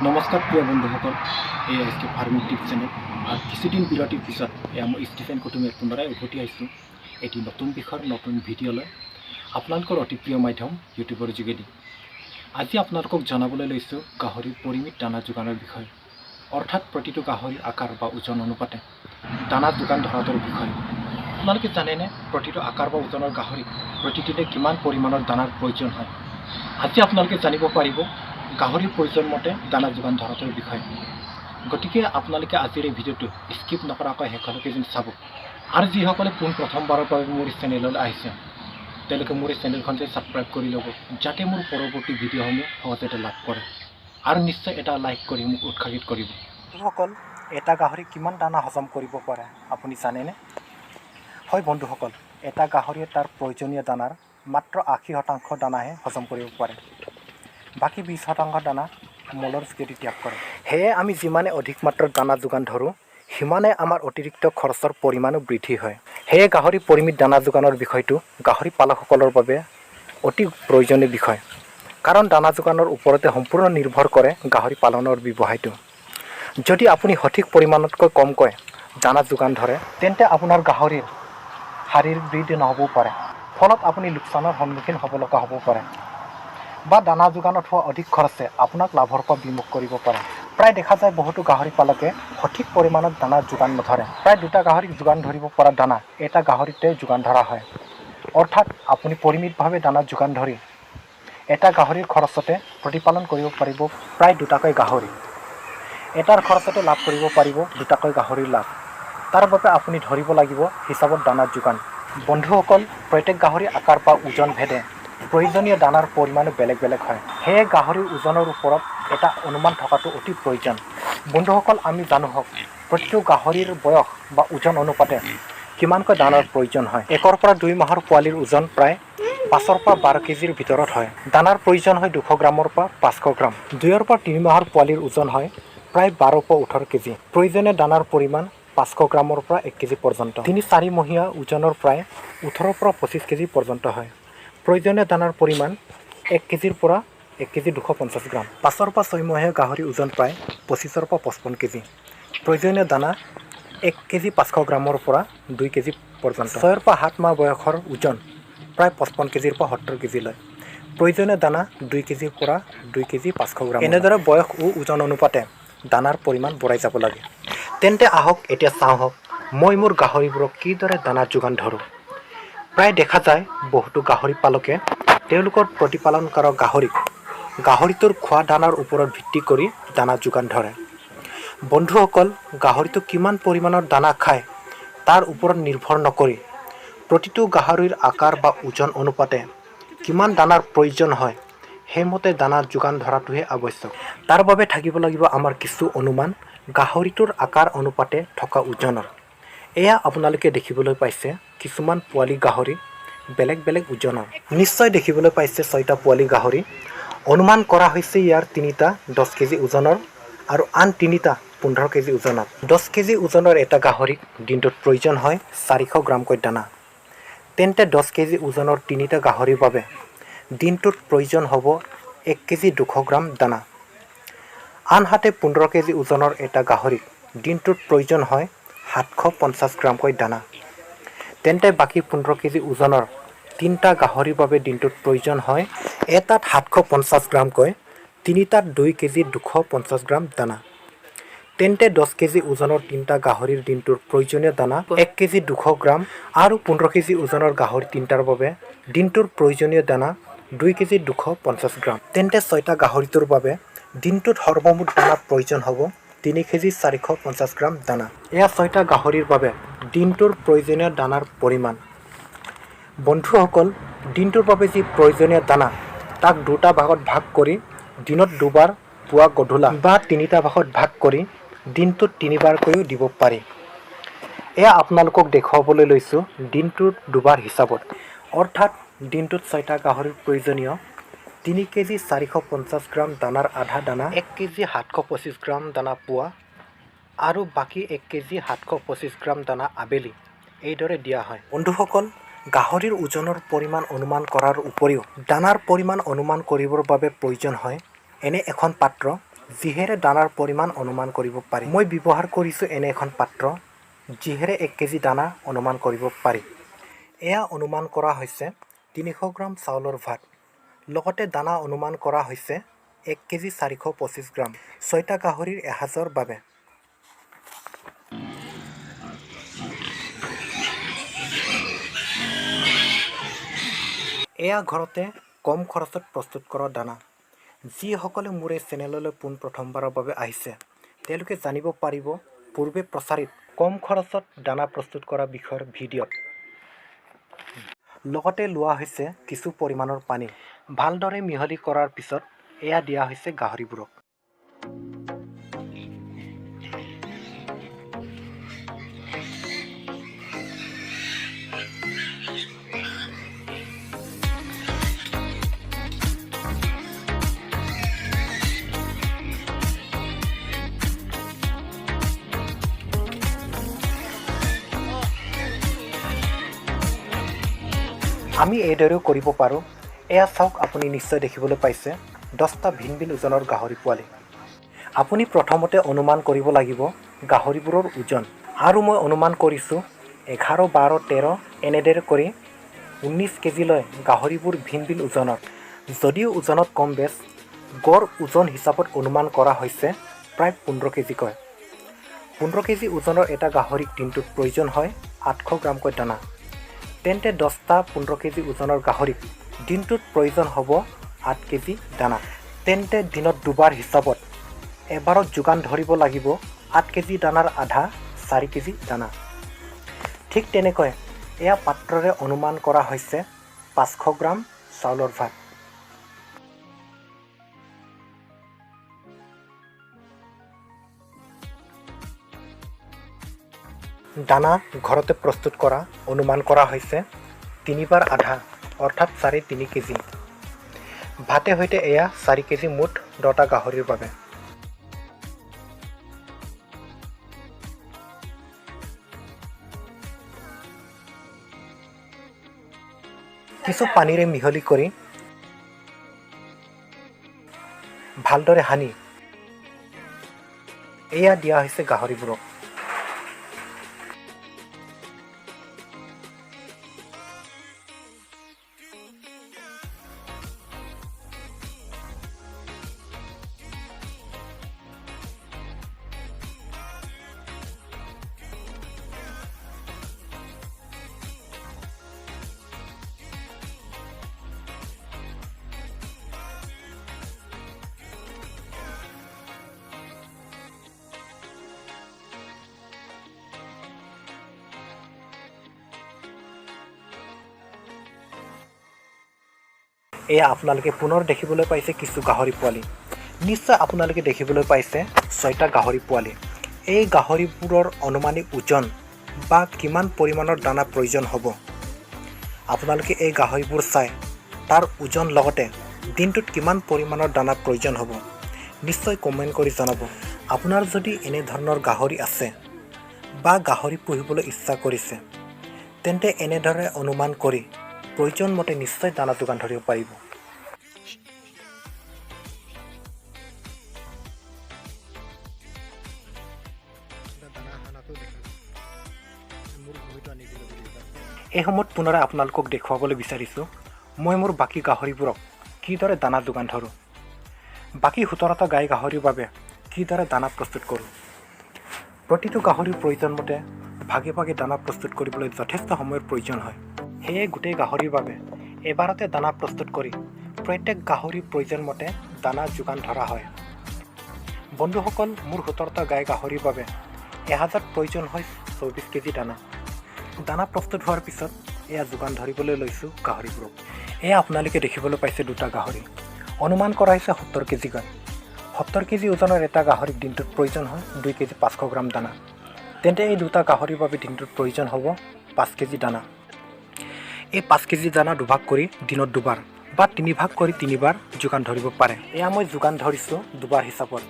নমস্কাৰ প্ৰিয় বন্ধুসকল, এই এছ কে ফাৰ্মিং টিপ চেনেল আৰু কিছুদিন বিৰতিৰ পিছত মই ষ্টিফেন কুটুমে পুনৰাই উভতি আহিছোঁ এটি নতুন বিষয়ৰ নতুন ভিডিঅ'লৈ আপোনালোকৰ অতি প্ৰিয় মাধ্যম ইউটিউবৰ যোগেদি। আজি আপোনালোকক জনাবলৈ লৈছোঁ গাহৰিৰ পৰিমিত দানা যোগানৰ বিষয়ে, অৰ্থাৎ প্ৰতিটো গাহৰিৰ আকাৰ বা ওজন অনুপাতে দানা যোগান ধৰাটোৰ বিষয়ে। আপোনালোকে জানেনে প্ৰতিটো আকাৰ বা ওজনৰ গাহৰিক প্ৰতিদিনে কিমান পৰিমাণৰ দানাৰ প্ৰয়োজন হয়? আজি আপোনালোকে জানিব পাৰিব গাহৰিৰ প্ৰয়োজন মতে দানা যোগান ধৰাটোৰ বিষয়ে। গতিকে আপোনালোকে আজিৰ এই ভিডিঅ'টো স্কিপ নকৰাকৈ শেষলৈকে যেন চাব। আৰু যিসকলে প্ৰথমবাৰৰ বাবে মোৰ চেনেললৈ আহিছে তেওঁলোকে মোৰ এই চেনেলখন যে ছাবস্ক্ৰাইব কৰি ল'ব, যাতে মোৰ পৰৱৰ্তী ভিডিঅ'সমূহ সহজতে লাভ কৰে। আৰু নিশ্চয় এটা লাইক কৰি মোক উৎসাহিত কৰিব। বন্ধুসকল, এটা গাহৰি কিমান দানা হজম কৰিব পাৰে আপুনি জানেনে? হয় বন্ধুসকল, এটা গাহৰিয়ে তাৰ প্ৰয়োজনীয় দানাৰ মাত্ৰ 80% দানাহে হজম কৰিব পাৰে। বাকী 20% দানা মলৰ যোগেদি ত্যাগ কৰে। সেয়ে আমি যিমানে অধিক মাত্ৰাৰ দানা যোগান ধৰোঁ সিমানে আমাৰ অতিৰিক্ত খৰচৰ পৰিমাণো বৃদ্ধি হয়। সেয়ে গাহৰি পৰিমিত দানা যোগানৰ বিষয়টো গাহৰি পালকসকলৰ বাবে অতি প্ৰয়োজনীয় বিষয়, কাৰণ দানা যোগানৰ ওপৰতে সম্পূৰ্ণ নিৰ্ভৰ কৰে গাহৰি পালনৰ ব্যৱসায়টো। যদি আপুনি সঠিক পৰিমাণতকৈ কমকৈ দানা যোগান ধৰে তেন্তে আপোনাৰ গাহৰিৰ শাৰীৰিক বৃদ্ধি নহ'বও পাৰে, ফলত আপুনি লোকচানৰ সন্মুখীন হ'ব লগা হ'ব পাৰে, বা দানা যোগানত হোৱা অধিক খৰচে আপোনাক লাভৰ পৰা বিমুখ কৰিব পাৰে। প্ৰায় দেখা যায় বহুতো গাহৰি পালকে সঠিক পৰিমাণত দানা যোগান নধৰে। প্ৰায় 2টা গাহৰিক যোগান ধৰিব পৰা দানা এটা গাহৰিতে যোগান ধৰা হয়। অৰ্থাৎ আপুনি পৰিমিতভাৱে দানা যোগান ধৰি এটা গাহৰিৰ খৰচতে প্ৰতিপালন কৰিব পাৰিব প্ৰায় 2টাকৈ গাহৰি। এটাৰ খৰচতে লাভ কৰিব পাৰিব 2টাকৈ গাহৰিৰ লাভ। তাৰ বাবে আপুনি ধৰিব লাগিব হিচাপত দানাৰ যোগান। বন্ধুসকল, প্ৰত্যেক গাহৰিৰ আকাৰ বা ওজন ভেদে প্ৰয়োজনীয় দানাৰ পৰিমাণো বেলেগ বেলেগ হয়। সেয়ে গাহৰিৰ ওজনৰ ওপৰত এটা অনুমান থকাটো অতি প্ৰয়োজন। বন্ধুসকল, আমি জানো হওক প্ৰতিটো গাহৰিৰ বয়স বা ওজন অনুপাতে কিমানকৈ দানাৰ প্ৰয়োজন হয়। 1 পৰা 2 মাহৰ পোৱালিৰ ওজন প্ৰায় 5 পৰা 12 কেজিৰ ভিতৰত হয়। দানাৰ প্ৰয়োজন হয় 200 গ্ৰামৰ পৰা 500 গ্ৰাম। 2 পৰা 3 মাহৰ পোৱালিৰ ওজন হয় প্ৰায় 12 পৰা 18 কেজি। প্ৰয়োজনীয় দানাৰ পৰিমাণ 500 গ্ৰামৰ পৰা 1 কেজি পৰ্যন্ত। 3-4 মহীয়া ওজনৰ প্ৰায় 18 পৰা 25 কেজি পৰ্যন্ত হয়। প্ৰয়োজনীয় দানাৰ পৰিমাণ 1 কেজিৰ পৰা 1 কেজি 250 গ্ৰাম। 5 পৰা 6 মহীয়া গাহৰি ওজন প্ৰায় 25 পৰা 55 কেজি। প্ৰয়োজনীয় দানা 1 কেজি 500 গ্ৰামৰ পৰা 2 কেজি পৰ্যন্ত। 6 পৰা 7 মাহ বয়সৰ ওজন প্ৰায় 55 কেজিৰ পৰা 70 কেজিলৈ। প্ৰয়োজনীয় দানা 2 কেজিৰ পৰা 2 কেজি 500 গ্ৰাম। এনেদৰে বয়স ও ওজন অনুপাতে দানাৰ পৰিমাণ বঢ়াই যাব লাগে। তেন্তে আহক এতিয়া চাওঁ মই মোৰ গাহৰিবোৰক কিদৰে দানা যোগান ধৰোঁ। প্ৰায় দেখা যায় বহুতো গাহৰি পালকে তেওঁলোকৰ প্ৰতিপালন কৰা গাহৰিটোৰ খোৱা দানাৰ ওপৰত ভিত্তি কৰি দানা যোগান ধৰে। বন্ধুসকল, গাহৰিটো কিমান পৰিমাণৰ দানা খায় তাৰ ওপৰত নিৰ্ভৰ নকৰি প্ৰতিটো গাহৰিৰ আকাৰ বা ওজন অনুপাতে কিমান দানাৰ প্ৰয়োজন হয় সেইমতে দানা যোগান ধৰাটোহে আৱশ্যক। তাৰ বাবে থাকিব লাগিব আমাৰ কিছু অনুমান গাহৰিটোৰ আকাৰ অনুপাতে থকা ওজনৰ। এয়া আপোনালোকে দেখিবলৈ পাইছে কিছুমান পোৱালি গাহৰি বেলেগ বেলেগ ওজনৰ। নিশ্চয় দেখিবলৈ পাইছে 6টা পোৱালি গাহৰি। অনুমান কৰা হৈছে ইয়াৰ 3টা 10 কেজি ওজনৰ আৰু আন 3টা 15 কেজি ওজনৰ। 10 কেজি ওজনৰ এটা গাহৰিক দিনটোত প্ৰয়োজন হয় 400 গ্ৰামকৈ দানা। তেন্তে 10 কেজি ওজনৰ 3টা গাহৰিৰ বাবে দিনটোত প্ৰয়োজন হ'ব 1 কেজি 200 গ্ৰাম দানা। আনহাতে 15 কেজি ওজনৰ এটা গাহৰিক দিনটোত প্ৰয়োজন হয় 750 গ্ৰামকৈ দানা। তেন্তে বাকী 15 কেজি ওজনৰ 3টা গাহৰিৰ বাবে দিনটোত প্ৰয়োজন হয় এটাত 750 গ্ৰামকৈ, 3টাত 2 কেজি 250 গ্ৰাম দানা। তেন্তে 10 কেজি ওজনৰ 3টা গাহৰিৰ দিনটোৰ প্ৰয়োজনীয় দানা 1 কেজি 200 গ্ৰাম আৰু 15 কেজি ওজনৰ গাহৰি 3টাৰ বাবে দিনটোৰ প্ৰয়োজনীয় দানা 2 কেজি 250 গ্ৰাম। তেন্তে 6টা গাহৰিটোৰ বাবে দিনটোত সৰ্বমুঠ দানাৰ প্ৰয়োজন হ'ব 3 কেজি 450 গ্ৰাম দানা। এয়া 6টা গাহৰিৰ বাবে দিনটোৰ প্ৰয়োজনীয় দানাৰ পৰিমাণ। বন্ধুসকল, দিনটোৰ বাবে যি প্ৰয়োজনীয় দানা তাক 2টা ভাগত ভাগ কৰি দিনত 2বাৰ পুৱা গধূলা বা 3টা ভাগত ভাগ কৰি দিনটোত 3বাৰকৈও দিব পাৰি। এয়া আপোনালোকক দেখুৱাবলৈ লৈছোঁ দিনটোত 2বাৰ হিচাপত। অৰ্থাৎ দিনটোত 6টা গাহৰিৰ প্ৰয়োজনীয় 3 কেজি 450 গ্ৰাম দানাৰ আধা দানা 1 কেজি 725 গ্ৰাম দানা পুৱা আৰু বাকী 1 কেজি 725 গ্ৰাম দানা আবেলি এইদৰে দিয়া হয়। বন্ধুসকল, গাহৰিৰ ওজনৰ পৰিমাণ অনুমান কৰাৰ উপৰিও দানাৰ পৰিমাণ অনুমান কৰিবৰ বাবে প্ৰয়োজন হয় এনে এখন পাত্ৰ যিহেৰে দানাৰ পৰিমাণ অনুমান কৰিব পাৰি। মই ব্যৱহাৰ কৰিছোঁ এনে এখন পাত্ৰ যিহেৰে 1 কেজি দানা অনুমান কৰিব পাৰি। এয়া অনুমান কৰা হৈছে 300 গ্ৰাম চাউলৰ ভাত। লগতে দানা অনুমান কৰা হৈছে 1 কেজি 425 গ্ৰাম। 6টা গাহৰিৰ এসাঁজৰ বাবে। এয়া ঘৰতে কম খৰচত প্ৰস্তুত কৰা দানা। যিসকলে মোৰ এই চেনেললৈ পোনপ্ৰথমবাৰৰ বাবে আহিছে তেওঁলোকে জানিব পাৰিব পূৰ্বে প্ৰচাৰিত কম খৰচত দানা প্ৰস্তুত কৰা বিষয়ৰ ভিডিঅ'ত। লগতে লোৱা হৈছে কিছু পৰিমাণৰ পানী। ভালদৰে মিহলি কৰাৰ পিছত এয়া দিয়া হৈছে গাহৰিবোৰক। আমি এইদৰেও কৰিব পাৰোঁ। এয়া চাওক, আপুনি নিশ্চয় দেখিবলৈ পাইছে 10টা ভিন ভিন ওজনৰ গাহৰি পোৱালি। আপুনি প্ৰথমতে অনুমান কৰিব লাগিব গাহৰিবোৰৰ ওজন। আৰু মই অনুমান কৰিছোঁ 11, 12, 13 এনেদৰে কৰি 19 কেজিলৈ গাহৰিবোৰ ভিন ভিন ওজনৰ। যদিও ওজনত কম বেছ, গড় ওজন হিচাপত অনুমান কৰা হৈছে প্ৰায় 15 কেজিকৈ। 15 কেজি ওজনৰ এটা গাহৰিক দিনটোত প্ৰয়োজন হয় 800 গ্ৰামকৈ দানা। তেন্তে 10টা 15 কেজি ওজনৰ গাহৰিক দিনটোত প্ৰয়োজন হ'ব 8 কেজি দানা। তেন্তে দিনত দুবাৰ হিচাপত এবাৰত যোগান ধৰিব লাগিব 8 কেজি দানাৰ আধা 4 কেজি দানা। ঠিক তেনেকৈ এয়া পাত্ৰৰে অনুমান কৰা হৈছে 500 গ্ৰাম চাউলৰ ভাত। দানা ঘৰতে প্ৰস্তুত কৰা অনুমান কৰা হৈছে 3 বাৰ আধা অৰ্থাৎ 3.5 কেজি। ভাতে সৈতে এয়া 4 কেজি মুঠ 10টা গাহৰিৰ বাবে। কিছু পানীৰে মিহলি কৰি ভালদৰে সানি এয়া দিয়া হৈছে গাহৰিবোৰক। এয়া আপোনালোকে পুনৰ দেখিবলৈ পাইছে কিছু গাহৰি পোৱালি। নিশ্চয় আপোনালোকে দেখিবলৈ পাইছে 6টা গাহৰি পোৱালি। এই গাহৰিবোৰৰ অনুমানিক ওজন বা কিমান পৰিমাণৰ দানা প্ৰয়োজন হ'ব, আপোনালোকে এই গাহৰিবোৰ চাই তাৰ ওজন লগতে দিনটোত কিমান পৰিমাণৰ দানা প্ৰয়োজন হ'ব নিশ্চয় কমেণ্ট কৰি জনাব। আপোনাৰ যদি এনেধৰণৰ গাহৰি আছে বা গাহৰি পুহিবলৈ ইচ্ছা কৰিছে তেন্তে এনেদৰে অনুমান কৰি প্ৰয়োজন মতে নিশ্চয় দানা যোগান ধৰিব পাৰিব। এই সময়ত পুনৰাই আপোনালোকক দেখুৱাবলৈ বিচাৰিছোঁ মই মোৰ বাকী গাহৰিবোৰক কিদৰে দানা যোগান ধৰোঁ, বাকী 17টা গাই গাহৰিৰ বাবে কিদৰে দানা প্ৰস্তুত কৰোঁ। প্ৰতিটো গাহৰিৰ প্ৰয়োজন মতে ভাগে ভাগে দানা প্ৰস্তুত কৰিবলৈ যথেষ্ট সময়ৰ প্ৰয়োজন হয়। সেয়ে গোটেই গাহৰিৰ বাবে এবাৰতে দানা প্ৰস্তুত কৰি প্ৰত্যেক গাহৰিৰ প্ৰয়োজন মতে দানা যোগান ধৰা হয়। বন্ধুসকল, মোৰ 17টা গাই গাহৰিৰ বাবে এসাঁজত প্ৰয়োজন হয় 24 কেজি দানা। দানা প্ৰস্তুত হোৱাৰ পিছত এয়া যোগান ধৰিবলৈ লৈছোঁ গাহৰিবোৰক। এয়া আপোনালোকে দেখিবলৈ পাইছে 2টা গাহৰি। অনুমান কৰা হৈছে 70 কেজিকৈ। 70 কেজি ওজনৰ এটা গাহৰিক দিনটোত প্ৰয়োজন হয় 2 কেজি 500 গ্ৰাম দানা। তেন্তে এই 2টা গাহৰিৰ বাবে দিনটোত প্ৰয়োজন হ'ব 5 কেজি দানা। এই 5 কেজি দানা দুভাগ কৰি দিনত দুবাৰ বা 3 ভাগ কৰি 3 বাৰ যোগান ধৰিব পাৰে। এয়া মই যোগান ধৰিছোঁ দুবাৰ হিচাপত,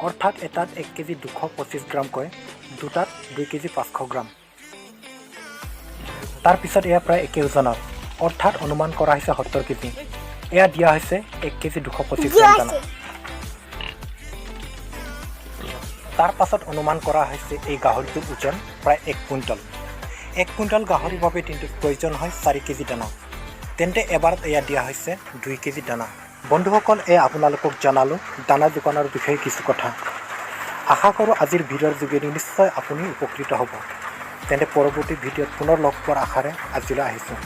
অৰ্থাৎ এটাত 1 কেজি 225 গ্ৰামকৈ, দুটাত 2 কেজি 500 গ্ৰাম। তাৰপিছত এয়া প্ৰায় একে ওজনৰ, অৰ্থাৎ অনুমান কৰা হৈছে 70 কেজি। এয়া দিয়া হৈছে 1 কেজি 225 গ্ৰাম দানা। তাৰ পাছত অনুমান কৰা হৈছে এই গাহৰিটোৰ ওজন প্ৰায় 1 কুইণ্টল। 1 কুইণ্টল গাহৰিৰ বাবে দিনটোত প্ৰয়োজন হয় 4 কেজি দানা। তেন্তে এবাৰত এয়া দিয়া হৈছে 2 কেজি দানা। বন্ধুসকল, আপোনালোকক জনালোঁ দানা যোগানৰ বিষয়ে কিছু কথা। আশা কৰোঁ আজিৰ ভিডিঅ'ৰ যোগেদি নিশ্চয় আপুনি উপকৃত হ'ব। তেন্তে পৰৱৰ্তী ভিডিঅ'ত পুনৰ লগ পোৱাৰ আশাৰে আজিলৈ আহিছোঁ।